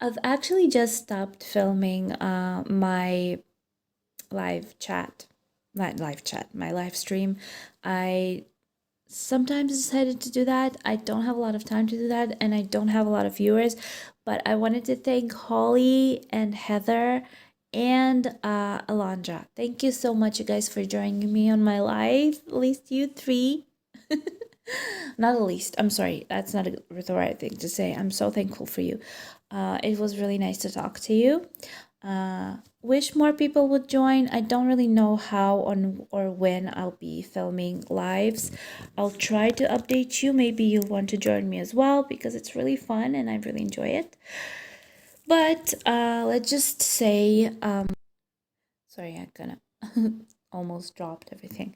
I've actually just stopped filming my live chat, not live chat, my live stream. I sometimes decided to do that. I don't have a lot of time to do that, and I don't have a lot of viewers. But I wanted to thank Holly and Heather and Alondra. Thank you so much, you guys, for joining me on my live. At least you three. Not at least. I'm sorry. That's not the right thing to say. I'm so thankful for you. It was really nice to talk to you. Wish more people would join. I don't really know how on or when I'll be filming lives. I'll try to update you. Maybe you'll want to join me as well because it's really fun and I really enjoy it. But let's just say, sorry, I kind of almost dropped everything.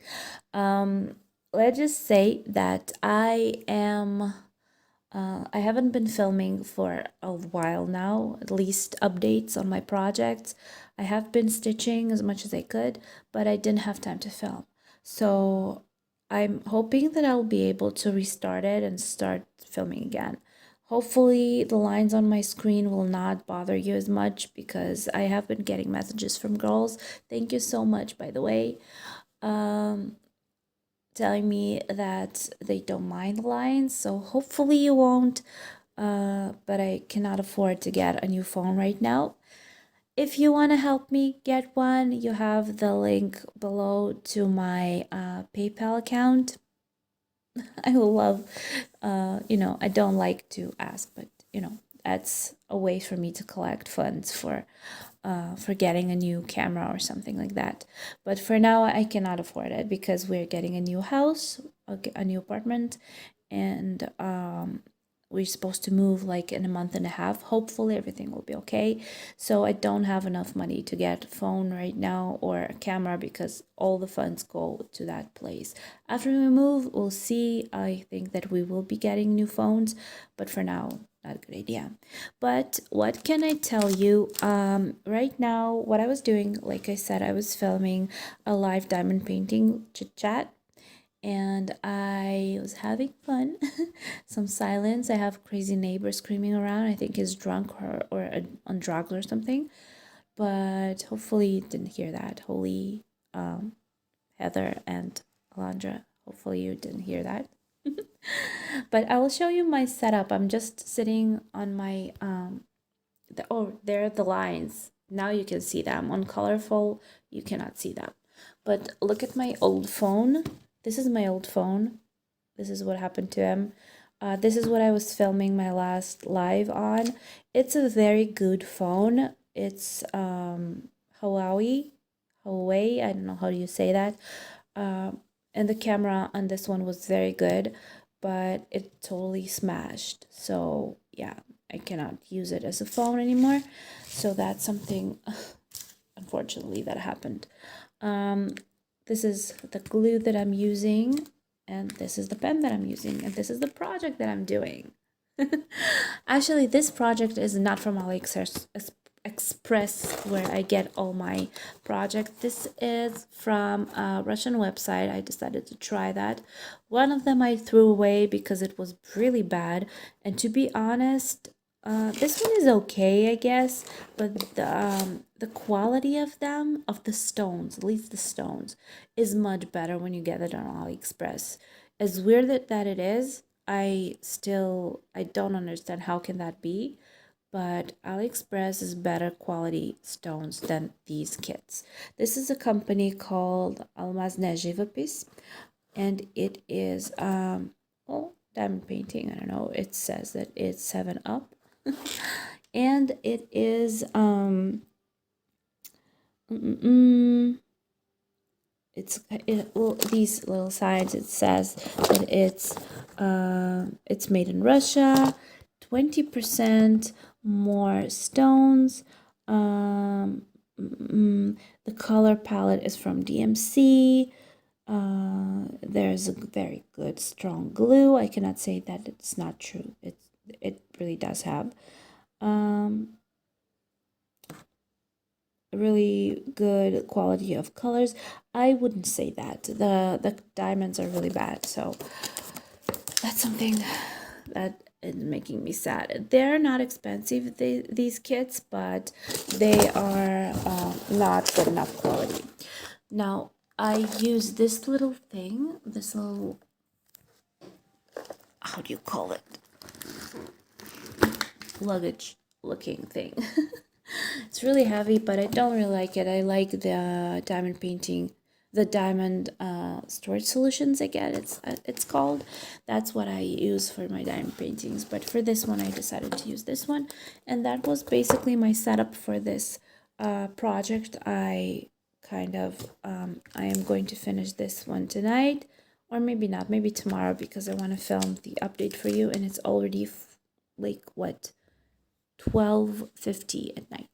Let's just say that I haven't been filming for a while now, at least updates on my projects. I have been stitching as much as I could, but I didn't have time to film. So I'm hoping that I'll be able to restart it and start filming again. Hopefully the lines on my screen will not bother you as much because I have been getting messages from girls. Thank you so much, by the way. Telling me that they don't mind the lines, so hopefully you won't. But I cannot afford to get a new phone right now. If you want to help me get one, you have the link below to my PayPal account. I will love, I don't like to ask, but that's a way for me to collect funds for getting a new camera or something like that. But for now, I cannot afford it because we're getting a new house, a new apartment, and we're supposed to move like in a month and a half. Hopefully everything will be okay. So I don't have enough money to get a phone right now or a camera because all the funds go to that place. After we move, we'll see. I think that we will be getting new phones, but for now, not a good idea. But what can I tell you? Right now, what I was doing, like I said, I was filming a live diamond painting chit chat and I was having fun. Some silence. I have a crazy neighbor screaming around. I think he's drunk or on drugs or something. But hopefully you didn't hear that. Holy Heather and Alondra. Hopefully you didn't hear that. But I will show you my setup. I'm just sitting on my there are the lines. Now you can see them. On colorful, you cannot see them. But look at my old phone. This is my old phone. This is what happened to him. This is what I was filming my last live on. It's a very good phone. It's Huawei. I don't know how you say that. And the camera on this one was very good, but it totally smashed. So yeah, I cannot use it as a phone anymore. So that's something, unfortunately, that happened. This is the glue that I'm using, and this is the pen that I'm using, and this is the project that I'm doing. Actually, this project is not from AliExpress where I get all my projects. This is from a Russian website. I decided to try that. One of them I threw away because it was really bad, and to be honest, this one is okay, I guess, but the quality of them, of the stones, at least the stones, is much better when you get it on AliExpress. As weird that it is, I don't understand how can that be, but AliExpress is better quality stones than these kits. This is a company called Almazne Живопись, and it is diamond painting. I don't know. It says that it's 7 Up. And it is these little signs. It says that it's made in Russia, 20% more stones. The color palette is from DMC. There's a very good strong glue. I cannot say that it's not true. It really does have really good quality of colors. I wouldn't say that. The diamonds are really bad, so that's something that it's making me sad. They're not expensive, these kits, but they are not good enough quality. Now, I use this little thing, this little, how do you call it? Luggage looking thing. It's really heavy, but I don't really like it. I like the diamond painting, the diamond storage solutions again, it's called. That's what I use for my diamond paintings, but for this one I decided to use this one, and that was basically my setup for this project. I am going to finish this one tonight, or maybe not, maybe tomorrow, because I want to film the update for you, and it's already like what, 12:50 at night.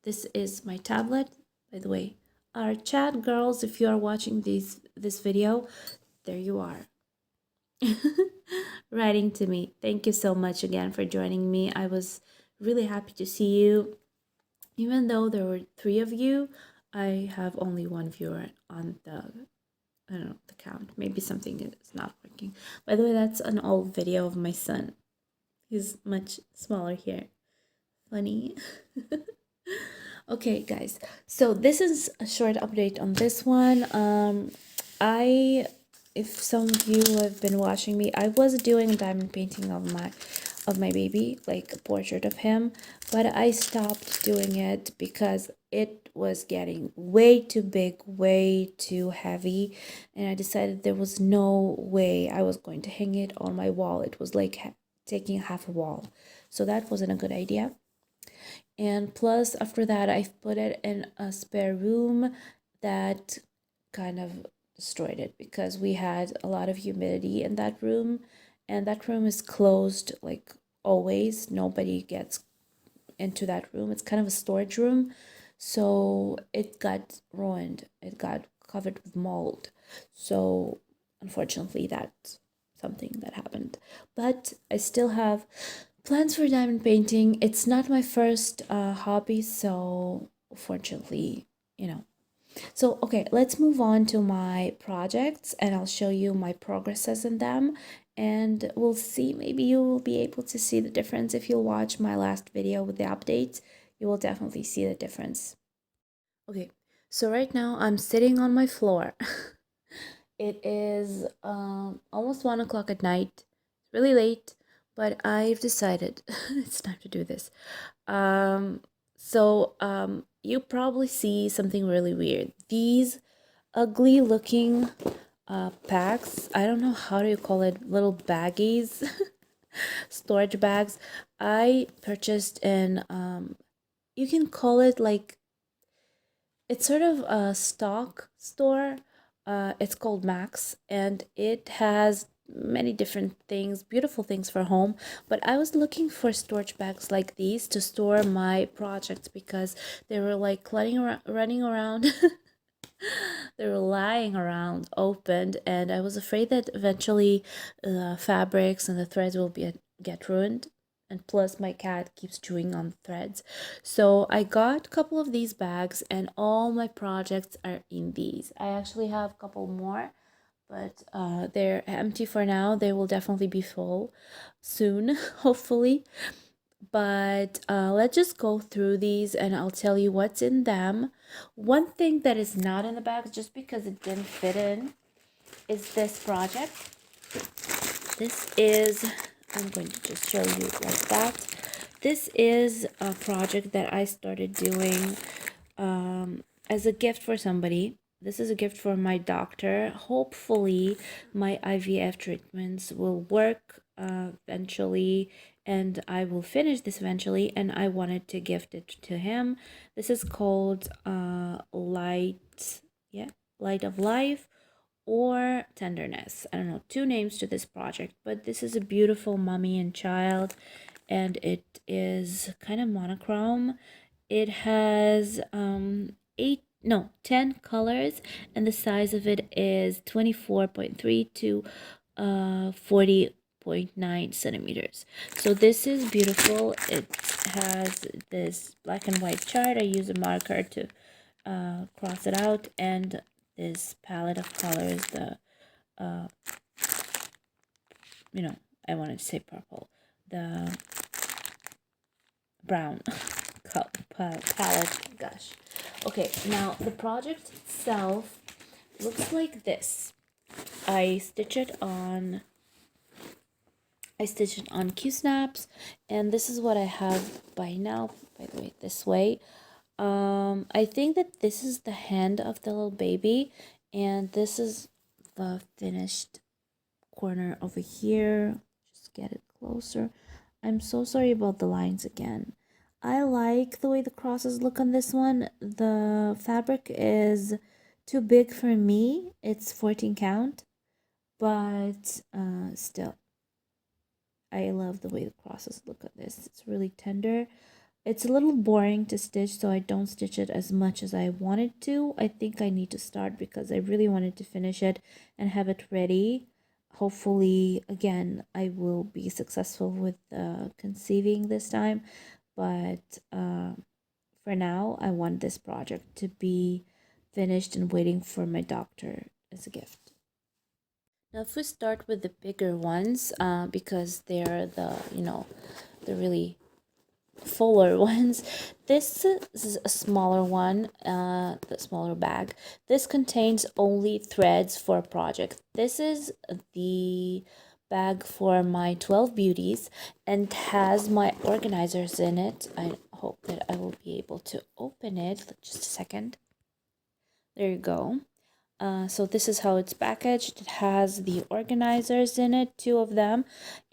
This is my tablet, by the way. Our chat girls, if you are watching this video, there you are. Writing to me. Thank you so much again for joining me. I was really happy to see you. Even though there were 3 of you, I have only 1 viewer on the, I don't know, the count. Maybe something is not working. By the way, that's an old video of my son. He's much smaller here. Funny. Okay, guys, so this is a short update on this one. If some of you have been watching me, I was doing a diamond painting of my baby, like a portrait of him, but I stopped doing it because it was getting way too big, way too heavy, and I decided there was no way I was going to hang it on my wall. It was like taking half a wall, so that wasn't a good idea. And plus, after that, I've put it in a spare room that kind of destroyed it because we had a lot of humidity in that room, and that room is closed like always. Nobody gets into that room. It's kind of a storage room, so it got ruined. It got covered with mold. So unfortunately, that's something that happened. But I still have plans for diamond painting. It's not my first hobby, so fortunately, So, okay, let's move on to my projects, and I'll show you my progresses in them, and we'll see. Maybe you will be able to see the difference. If you'll watch my last video with the updates, you will definitely see the difference. Okay, so right now I'm sitting on my floor. It is almost 1 o'clock at night, really late, but I've decided it's time to do this. You probably see something really weird. These ugly looking packs, I don't know how do you call it, little baggies, storage bags. I purchased in, you can call it like, it's sort of a stock store. It's called Max, and it has many different things, beautiful things for home. But I was looking for storage bags like these to store my projects because they were like running around. They were lying around opened, and I was afraid that eventually the fabrics and the threads will get ruined, and plus my cat keeps chewing on threads. So I got a couple of these bags, and all my projects are in these. I actually have a couple more, but they're empty for now. They will definitely be full soon, hopefully. But let's just go through these and I'll tell you what's in them. One thing that is not in the bag, just because it didn't fit in, is this project. This is, I'm going to just show you like that. This is a project that I started doing as a gift for somebody. This is a gift for my doctor. Hopefully my IVF treatments will work eventually, and I will finish this eventually, and I wanted to gift it to him. This is called Light of Life or Tenderness. I don't know, 2 names to this project, but this is a beautiful mommy and child, and it is kind of monochrome. It has 10 colors, and the size of it is 24.3 to 40.9 centimeters. So this is beautiful. It has this black and white chart. I use a marker to cross it out, and this palette of colors, the I wanted to say purple, the brown palette. Gosh. Okay, now the project itself looks like this. I stitched it on Q-snaps, and this is what I have by now. By the way, this way. I think that this is the hand of the little baby, and this is the finished corner over here. Just get it closer. I'm so sorry about the lines again. I like the way the crosses look on this one. The fabric is too big for me. It's 14 count, but still, I love the way the crosses look on this. It's really tender. It's a little boring to stitch, so I don't stitch it as much as I wanted to. I think I need to start because I really wanted to finish it and have it ready. Hopefully, again, I will be successful with conceiving this time. But for now, I want this project to be finished and waiting for my doctor as a gift. Now, if we start with the bigger ones, because they're the really fuller ones. This is a smaller one, the smaller bag. This contains only threads for a project. This is the bag for my 12 beauties and has my organizers in it. I hope that I will be able to open it. Just a second. There you go. So this is how it's packaged. It has the organizers in it, 2 of them,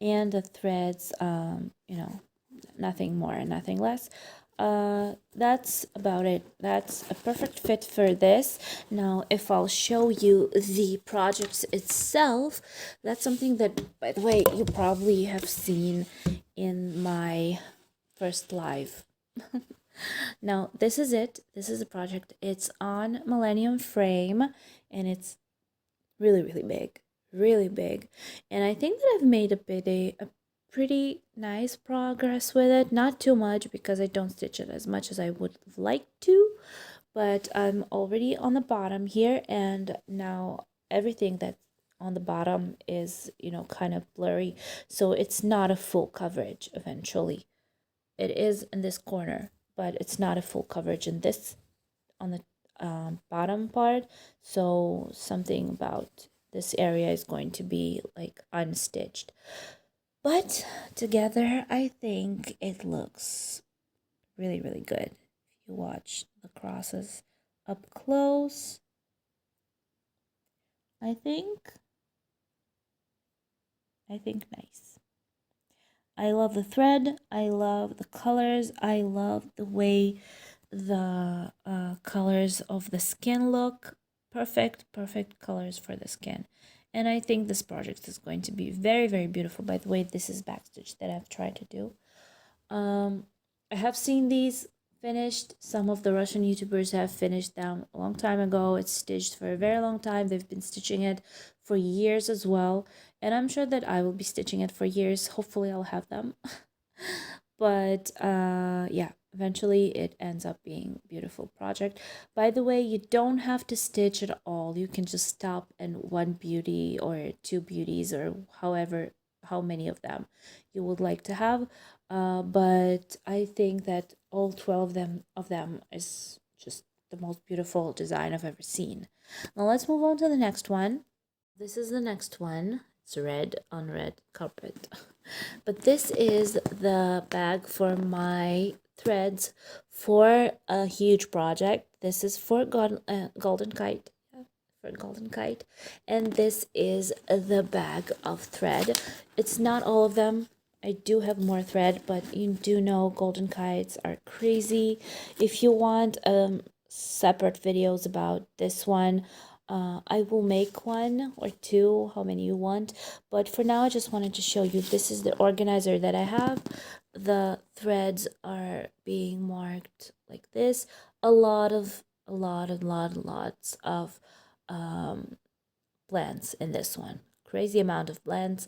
and the threads, nothing more and nothing less. That's about it. That's a perfect fit for this. Now, if I'll show you the project itself, that's something that, by the way, you probably have seen in my first live. Now, this is it. This is the project. It's on Millennium frame, and it's really, really big. Really big. And I think that I've made a pretty nice progress with it. Not too much because I don't stitch it as much as I would like to. But I'm already on the bottom here, and now everything that's on the bottom is, kind of blurry. So it's not a full coverage eventually. It is in this corner, but it's not a full coverage in this on the bottom part. So something about this area is going to be like unstitched. But together, I think it looks really, really good. If you watch the crosses up close, I think nice. I love the thread. I love the colors. I love the way the colors of the skin look. Perfect colors for the skin. And I think this project is going to be very, very beautiful. By the way, this is backstitch that I've tried to do. I have seen these finished. Some of the Russian YouTubers have finished them a long time ago. It's stitched for a very long time. They've been stitching it for years as well. And I'm sure that I will be stitching it for years. Hopefully I'll have them. But yeah, eventually it ends up being a beautiful project. By the way, you don't have to stitch at all. You can just stop in 1 beauty or 2 beauties or how many of them you would like to have. But I think that all 12 of them is just the most beautiful design I've ever seen. Now let's move on to the next one. This is the next one. It's red on red carpet. But this is the bag for my threads for a huge project. This is for Golden Kite. For Golden Kite. And this is the bag of thread. It's not all of them. I do have more thread, but you do know Golden Kites are crazy. If you want separate videos about this one, I will make 1 or 2, how many you want. But for now, I just wanted to show you, this is the organizer that I have. The threads are being marked like this. Lots of blends in this one. Crazy amount of blends.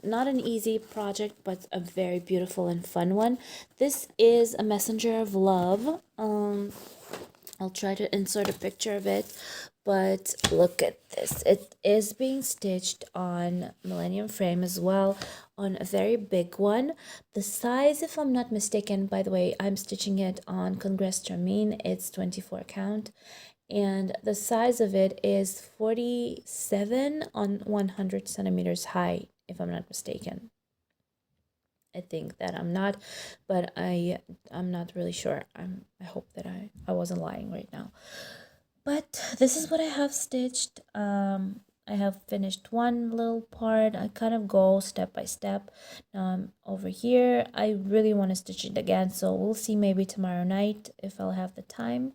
Not an easy project, but a very beautiful and fun one. This is a messenger of love. I'll try to insert a picture of it, but look at this. It is being stitched on Millennium frame as well. on a very big one. The size, if I'm not mistaken, by the way, I'm stitching it on Congress Termine. It's 24 count, and the size of it is 47 on 100 centimeters high, if I'm not mistaken. I think that I'm not, but I'm not really sure. I hope that I wasn't lying right now. But this is what I have stitched. I have finished one little part. I kind of go step by step. Now I'm over here. I really want to stitch it again, so we'll see maybe tomorrow night if I'll have the time.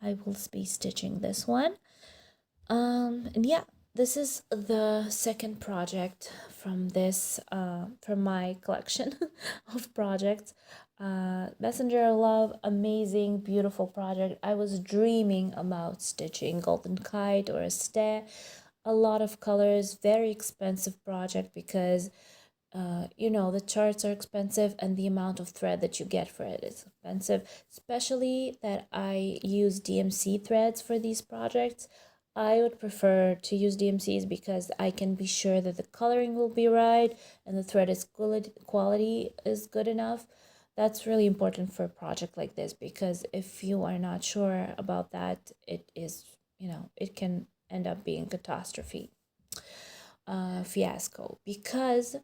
I will be stitching this one. And yeah, this is the second project from this from my collection of projects. Messenger of Love, amazing, beautiful project. I was dreaming about stitching Golden Kite or a stay. A lot of colors, very expensive project because you know, the charts are expensive and the amount of thread that you get for it is expensive, especially that I use DMC threads for these projects. I would prefer to use DMCs because I can be sure that the coloring will be right and the thread is good, quality is good enough. That's really important for a project like this, because if you are not sure about that, it is, you know, it can end up being catastrophe, fiasco, because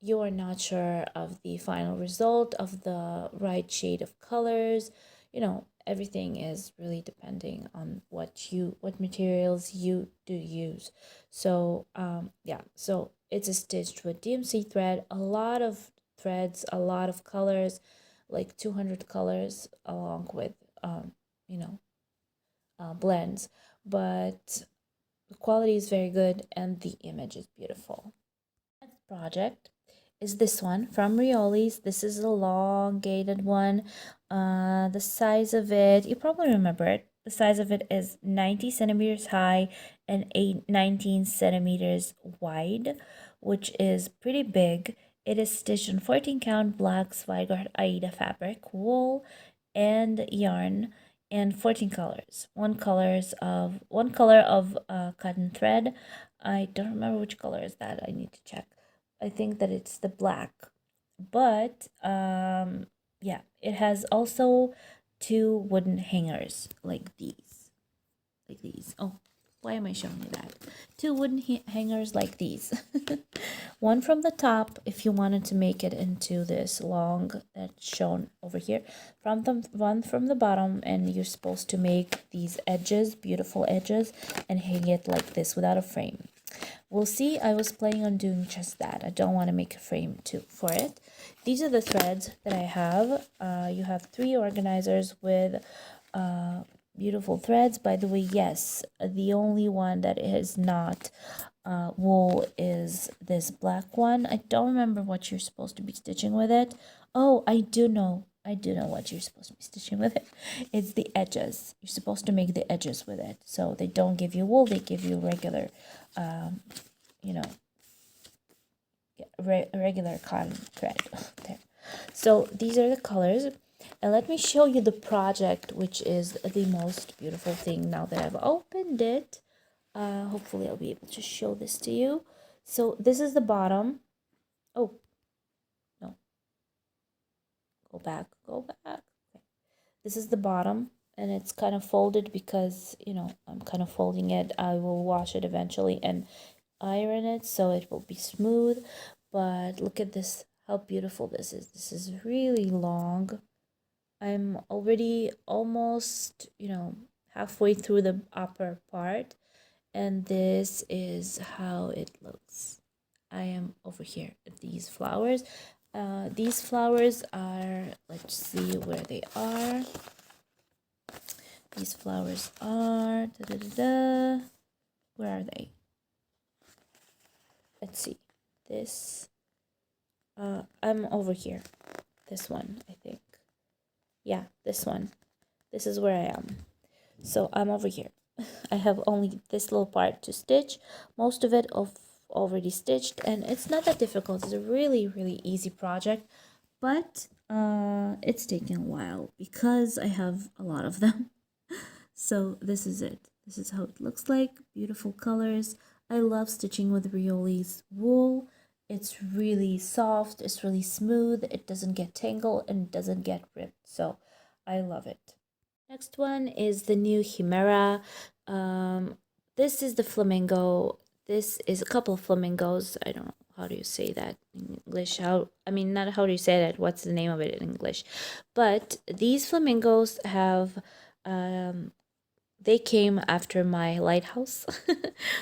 you are not sure of the final result of the right shade of colors. You know, everything is really depending on what materials you do use. So yeah, so it's a stitched with DMC thread, a lot of threads, a lot of colors, like 200 colors, along with you know, blends, but the quality is very good and the image is beautiful. Next project is this one from Rioli's. This is a elongated one. The size of it, you probably remember it. The size of it is 90 centimeters high and 19 centimeters wide, which is pretty big. It is stitched on 14 count black Zweigart Aida fabric, wool, and yarn, and 14 colors. One color of cotton thread. I don't remember which color is that. I need to check. I think that it's the black, but yeah, it has also two wooden hangers like these. Oh, why am I showing you that? Two wooden hangers like these. One from the top if you wanted to make it into this long that's shown over here, from the one from the bottom, and you're supposed to make these edges, beautiful edges, and hang it like this without a frame. We'll see. I was planning on doing just that. I don't want to make a frame for it. These are the threads that I have. You have 3 organizers with beautiful threads. By the way, yes, the only one that is not wool is this black one. I don't remember what you're supposed to be stitching with it. Oh, I do know what you're supposed to be stitching with it. It's the edges. You're supposed to make the edges with it. So they don't give you wool, they give you regular, you know, regular cotton thread. There. So these are the colors. And let me show you the project, which is the most beautiful thing now that I've opened it. Hopefully I'll be able to show this to you. So this is the bottom. Oh, no. Go back. Okay. This is the bottom, and it's kind of folded because, you know, I'm kind of folding it. I will wash it eventually and iron it so it will be smooth. But look at this, how beautiful this is. This is really long. I'm already almost, you know, halfway through the upper part, and this is how it looks. I am over here at these flowers. These flowers are, let's see where they are. These flowers are, where are they? Let's see. This, I'm over here. This one, I think. Yeah, this one. This is where I am. So I'm over here. I have only this little part to stitch. Most of it already stitched, and it's not that difficult. It's a really, really easy project, but it's taking a while because I have a lot of them. So this is it. This is how it looks like. Beautiful colors. I love stitching with Rioli's wool. It's really soft, it's really smooth, it doesn't get tangled and it doesn't get ripped. So I love it. Next one is the new Chimera. This is the Flamingo. This is a couple of flamingos. I don't know how do you say that in English. Not how do you say that. What's the name of it in English? But these flamingos have they came after my lighthouse.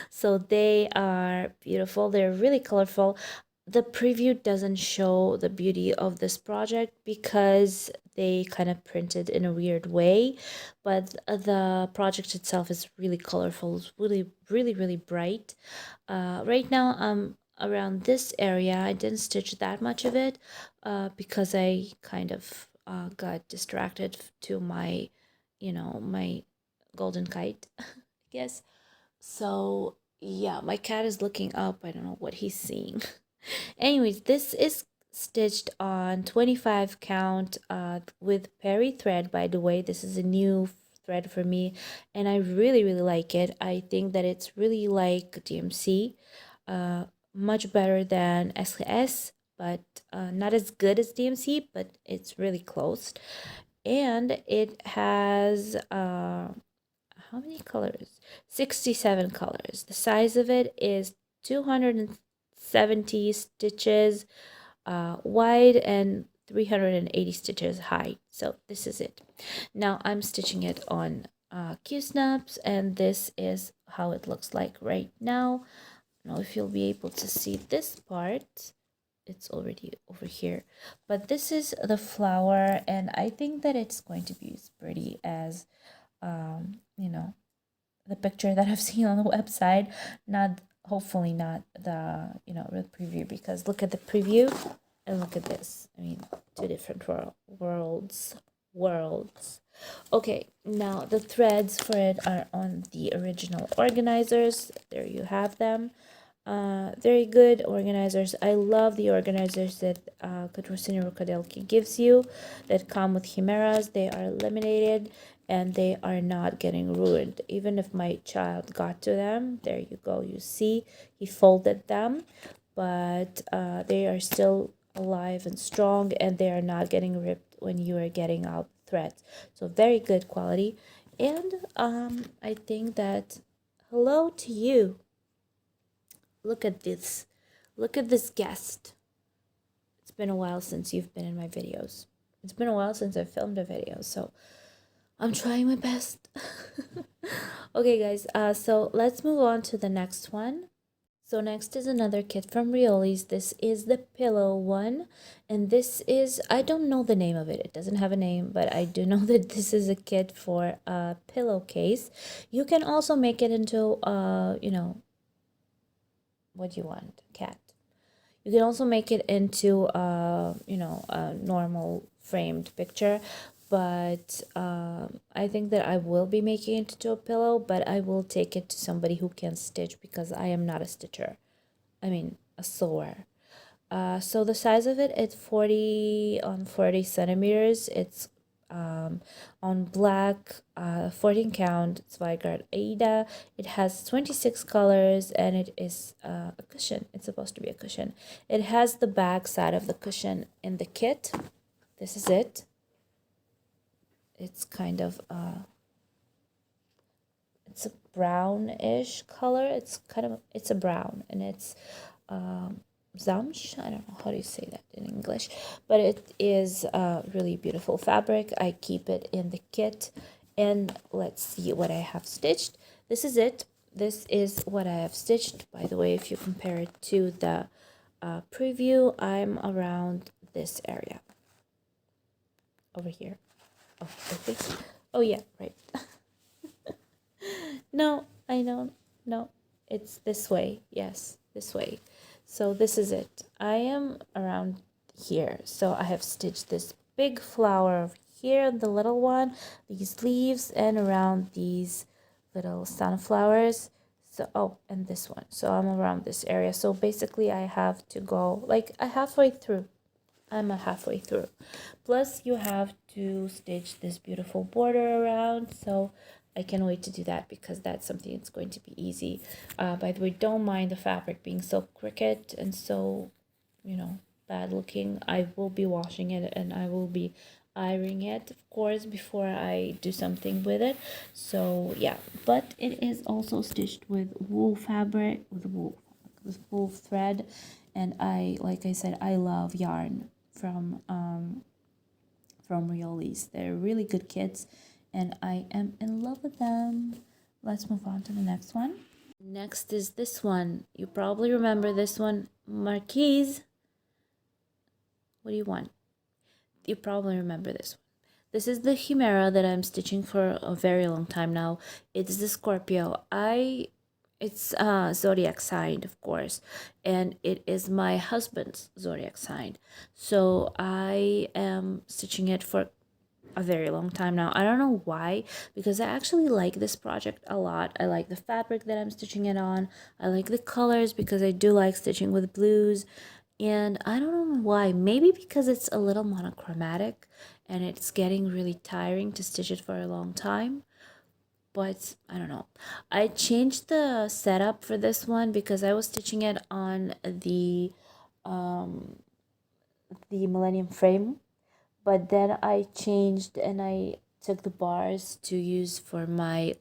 So they are beautiful. They're really colorful. The preview doesn't show the beauty of this project because they kind of printed in a weird way, but the project itself is really colorful. It's really bright. Right now I'm around this area. I didn't stitch that much of it because I kind of got distracted to my, my golden kite, I guess. So yeah, my cat is looking up. I don't know what he's seeing. Anyways, this is stitched on 25 count with peri thread. By the way, this is a new thread for me and I really like it. I think that it's really like DMC, much better than SKS, but not as good as DMC, but it's really close. And it has how many colors? 67 colors. The size of it is 270 stitches wide and 380 stitches high. So this is it. Now I'm stitching it on Q-snaps, and this is how it looks like right now. I don't know if you'll be able to see this part. It's already over here, but this is the flower, and I think that it's going to be as pretty as the picture that I've seen on the website. Not, hopefully not the real preview, because look at the preview and look at this. I mean, two different worlds. Okay, now the threads for it are on the original organizers. There you have them. Very good organizers. I love the organizers that Katrusini Rukadelki gives you that come with chimeras. They are laminated and they are not getting ruined. Even if my child got to them, there you go. You see, he folded them, but they are still alive and strong, and they are not getting ripped when you are getting out threads. So very good quality. And I think that hello to you. Look at this. Look at this guest. It's been a while since you've been in my videos. It's been a while since I filmed a video, so I'm trying my best. Okay, guys, so let's move on to the next one. So next is another kit from Rioli's. This is the pillow one, and this is, I don't know the name of it. It doesn't have a name, but I do know that this is a kit for a pillowcase. You can also make it into, what you want, cat. You can also make it into a normal framed picture, but I think that I will be making it into a pillow, but I will take it to somebody who can stitch, because I am not a stitcher. I mean, a sewer. So the size of it is 40 on 40 centimeters. It's on black, 14 count Zweigart Aida. It has 26 colors, and it is a cushion. It's supposed to be a cushion. It has the back side of the cushion in the kit. This is it. It's kind of it's a brownish color. It's a brown, and it's zamsh. I don't know how do you say that in English, but it is a really beautiful fabric. I keep it in the kit, and let's see what I have stitched. This is it. This is what I have stitched. By the way, if you compare it to the preview, I'm around this area over here. Oh, I think. Oh yeah, right. No, I know. No, it's this way. Yes, this way. So this is it. I am around here. So I have stitched this big flower over here, the little one, these leaves, and around these little sunflowers. So, oh, and this one. So I'm around this area. So basically I have to go like a halfway through. I'm a halfway through. Plus you have to stitch this beautiful border around. So I can't wait to do that because that's something that's going to be easy. By the way, don't mind the fabric being so crooked and so, bad looking. I will be washing it and I will be ironing it, of course, before I do something with it. So yeah, but it is also stitched with wool fabric, with wool thread, and like I said, I love yarn from Riolis. They're really good kits, and I am in love with them. Let's move on to the next one. Next is this one. You probably remember this one, Marquise. What do you want? You probably remember this one. This is the Chimera that I'm stitching for a very long time now. It's the Scorpio. It's Zodiac sign, of course, and it is my husband's Zodiac sign. So I am stitching it for a very long time now. I don't know why, because I actually like this project a lot. I like the fabric that I'm stitching it on. I like the colors because I do like stitching with blues. And I don't know why. Maybe because it's a little monochromatic and it's getting really tiring to stitch it for a long time. But I don't know. I changed the setup for this one because I was stitching it on the Millennium frame, but then I changed and I took the bars to use for my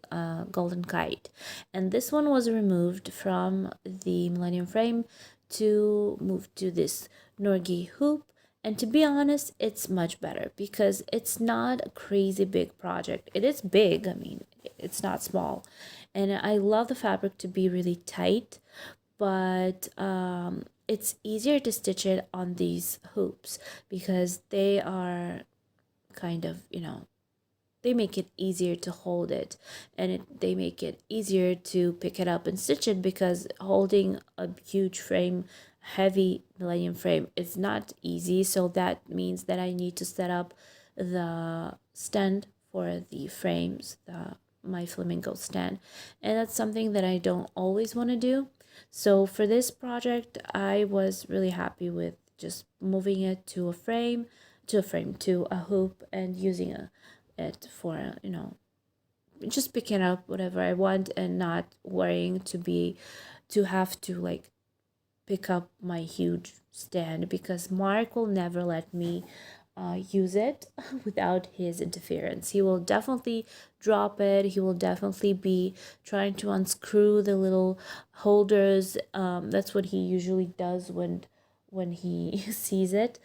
golden kite, and this one was removed from the Millennium frame to move to this Norgi hoop. And to be honest, it's much better because it's not a crazy big project. It is big, I mean, it's not small, and I love the fabric to be really tight, but it's easier to stitch it on these hoops because they are kind of, they make it easier to hold it, and they make it easier to pick it up and stitch it, because holding a huge frame, heavy Millennium frame, is not easy. So that means that I need to set up the stand for the frames, my Flamingo stand, and that's something that I don't always want to do. So for this project, I was really happy with just moving it to a hoop, and using it for, just picking up whatever I want, and not worrying to have to like pick up my huge stand, because Mark will never let me use it without his interference. He will definitely drop it. He will definitely be trying to unscrew the little holders. That's what he usually does when he sees it.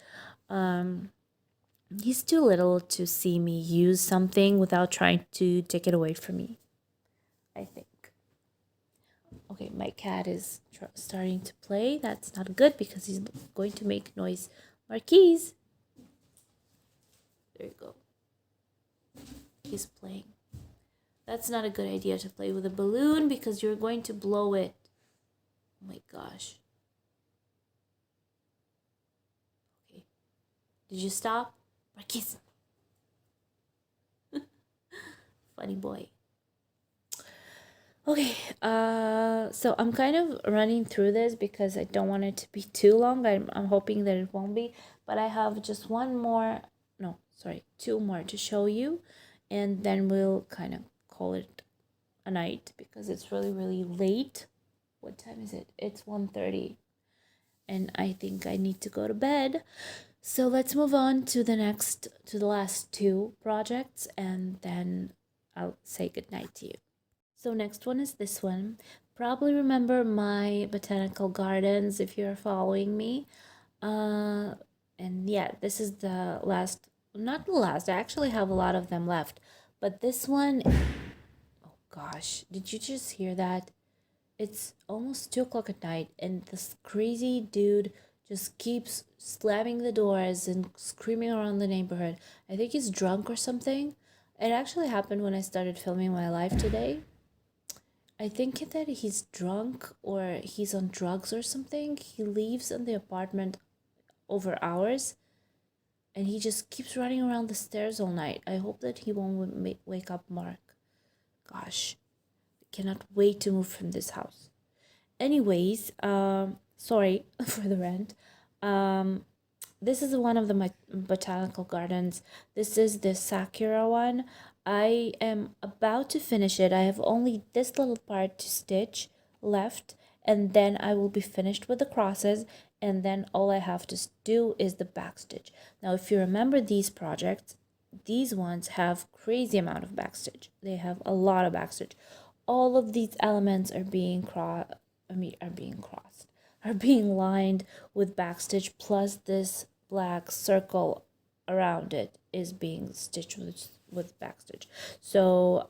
He's too little to see me use something without trying to take it away from me, I think. Okay, my cat is starting to play. That's not good because he's going to make noise. Marquise. There you go. He's playing. That's not a good idea to play with a balloon because you're going to blow it. Oh my gosh. Okay. Did you stop? Marquise. Funny boy. Okay, so I'm kind of running through this because I don't want it to be too long. I'm hoping that it won't be, but I have just two more to show you, and then we'll kind of call it a night because it's really, really late. What time is it? It's 1:30, and I think I need to go to bed. So let's move on to the last two projects, and then I'll say goodnight to you. So next one is this one. Probably remember my botanical gardens if you're following me. And yeah, this is the last, not the last, I actually have a lot of them left. But this one, oh gosh, did you just hear that? It's almost 2 o'clock at night, and this crazy dude just keeps slamming the doors and screaming around the neighborhood. I think he's drunk or something. It actually happened when I started filming my live today. I think that he's drunk or he's on drugs or something. He leaves in the apartment over hours, and he just keeps running around the stairs all night. I hope that he won't wake up Mark. Gosh, I cannot wait to move from this house. Anyways, sorry for the rant. This is one of my botanical gardens. This is the Sakura one. I am about to finish it. I have only this little part to stitch left, and then I will be finished with the crosses, and then all I have to do is the back stitch. Now, if you remember these projects, these ones have crazy amount of backstitch. They have a lot of backstitch. All of these elements are being are being lined with backstitch, plus this black circle around it is being stitched with backstitch. So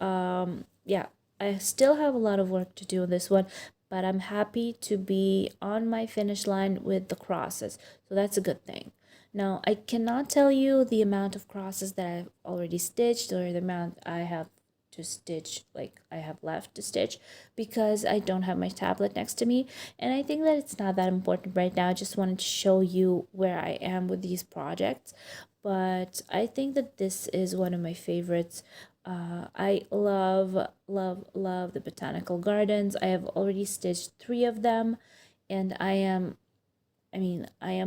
yeah, I still have a lot of work to do on this one, but I'm happy to be on my finish line with the crosses, so that's a good thing. Now, I cannot tell you the amount of crosses that I've already stitched or the amount I have to stitch, like I have left to stitch, because I don't have my tablet next to me, and I think that it's not that important right now. I just wanted to show you where I am with these projects, but I think that this is one of my favorites. I love the botanical gardens. I have already stitched 3 of them, and I am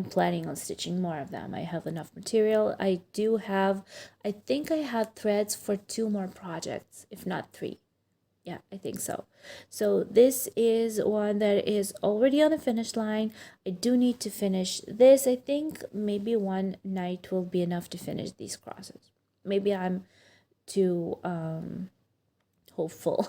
planning on stitching more of them. I have enough material. I think I had threads for 2 more projects, if not 3. Yeah, I think so. So this is one that is already on the finish line. I do need to finish this. I think maybe one night will be enough to finish these crosses. Maybe I'm too hopeful,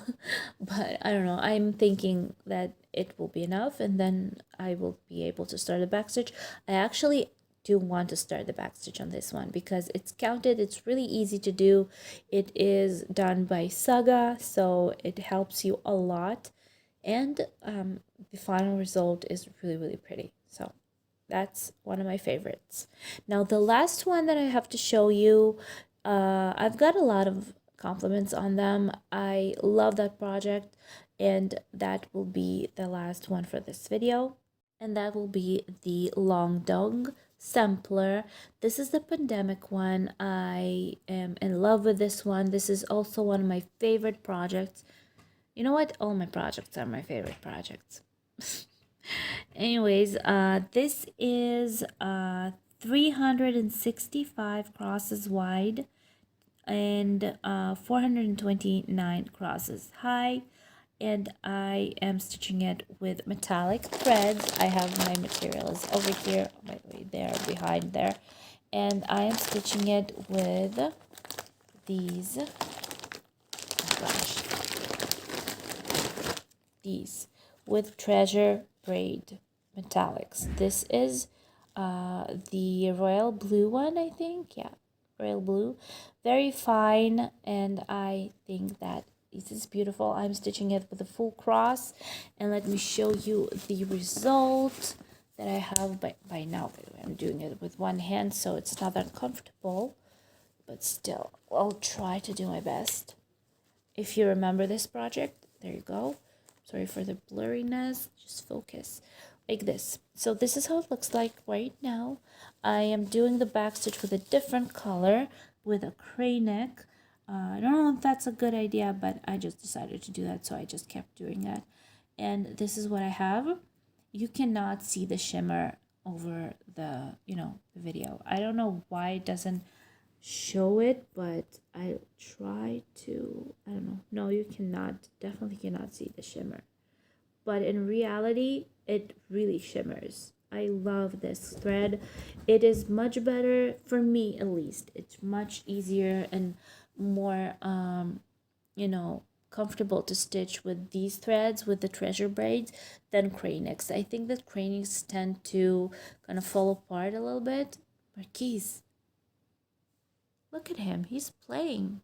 but I don't know. I'm thinking that it will be enough, and then I will be able to start the backstitch. I actually do want to start the backstitch on this one because it's counted. It's really easy to do. It is done by Saga, so it helps you a lot, and the final result is really pretty. So that's one of my favorites. Now the last one that I have to show you, I've got a lot of compliments on them. I love that project, and that will be the last one for this video, and that will be the Long Dong sampler. This is the pandemic one. I am in love with this one. This is also one of my favorite projects. You know what? All my projects are my favorite projects. Anyways, this is 365 crosses wide and 429 crosses high, and I am stitching it with metallic threads. I have my materials over here, by the way, they're behind there, and I am stitching it with these, oh gosh, these with treasure braid metallics. This is the royal blue one, I think. Yeah, royal blue, very fine, and I think that this is beautiful. I'm stitching it with a full cross, and let me show you the result that I have by now. By the way, I'm doing it with one hand, so it's not that comfortable, but still I'll try to do my best. If you remember this project, there you go. Sorry for the blurriness, just focus like this. So this is how it looks like right now. I am doing the back stitch with a different color with a cray neck. I don't know if that's a good idea, but I just decided to do that, so I just kept doing that. And this is what I have. You cannot see the shimmer over the video. I don't know why it doesn't show it, but I try to, I don't know. No, you cannot, definitely cannot see the shimmer, but in reality it really shimmers. I love this thread. It is much better, for me at least. It's much easier and more comfortable to stitch with these threads, with the treasure braids, than cray necks. I think that cray necks tend to kind of fall apart a little bit. Marquise, look at him. He's playing.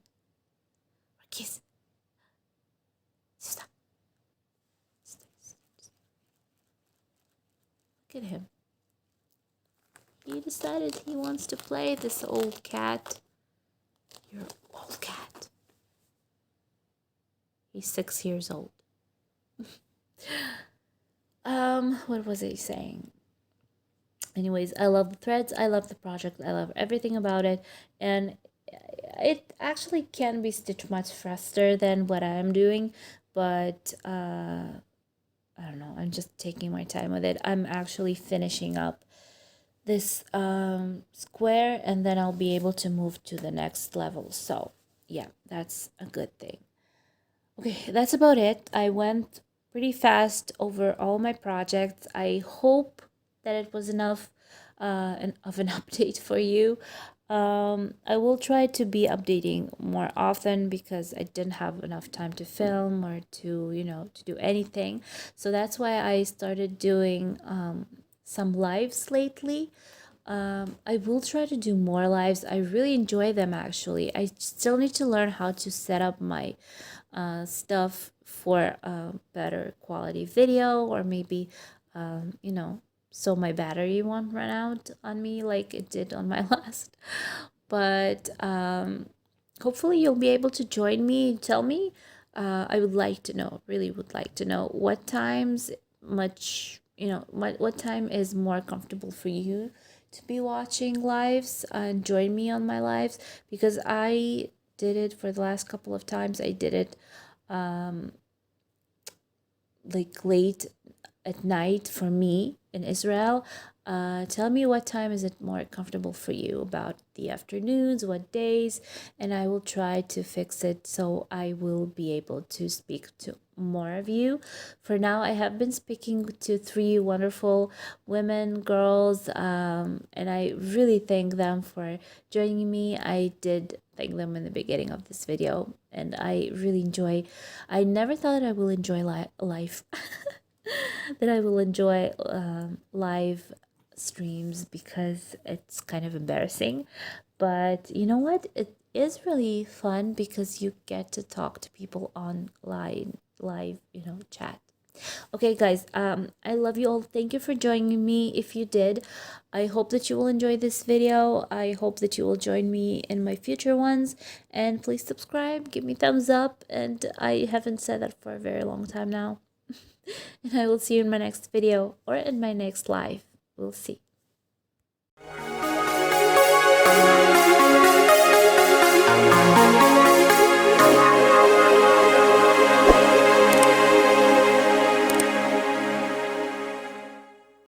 Marquise, stop. Look at him. He decided he wants to play, this old cat. You're an old cat. He's 6 years old. What was I saying? Anyways, I love the threads, I love the project, I love everything about it, and it actually can be stitched much faster than what I'm doing, but I don't know, I'm just taking my time with it. I'm actually finishing up this square, and then I'll be able to move to the next level. So yeah, that's a good thing. Okay, that's about it. I went pretty fast over all my projects. I hope that it was enough of an update for you. I will try to be updating more often because I didn't have enough time to film or to, to do anything. So that's why I started doing some lives lately. I will try to do more lives. I really enjoy them actually. I still need to learn how to set up my stuff for a better quality video, or maybe, so my battery won't run out on me like it did on my last. But hopefully you'll be able to join me. Tell me. I would like to know, really would like to know what times what time is more comfortable for you to be watching lives and join me on my lives, because I did it for the last couple of times. I did it like late at night for me in Israel. Tell me what time is it more comfortable for you, about the afternoons, what days, and I will try to fix it so I will be able to speak to more of you. For now, I have been speaking to three wonderful women, girls, and I really thank them for joining me. I did thank them in the beginning of this video, and I really enjoy. I never thought I will enjoy life. That I will enjoy live streams, because it's kind of embarrassing. But you know what? It is really fun because you get to talk to people online, live, chat. Okay, guys, I love you all. Thank you for joining me. If you did, I hope that you will enjoy this video. I hope that you will join me in my future ones. And please subscribe, give me thumbs up. And I haven't said that for a very long time now. And I will see you in my next video or in my next live. We'll see.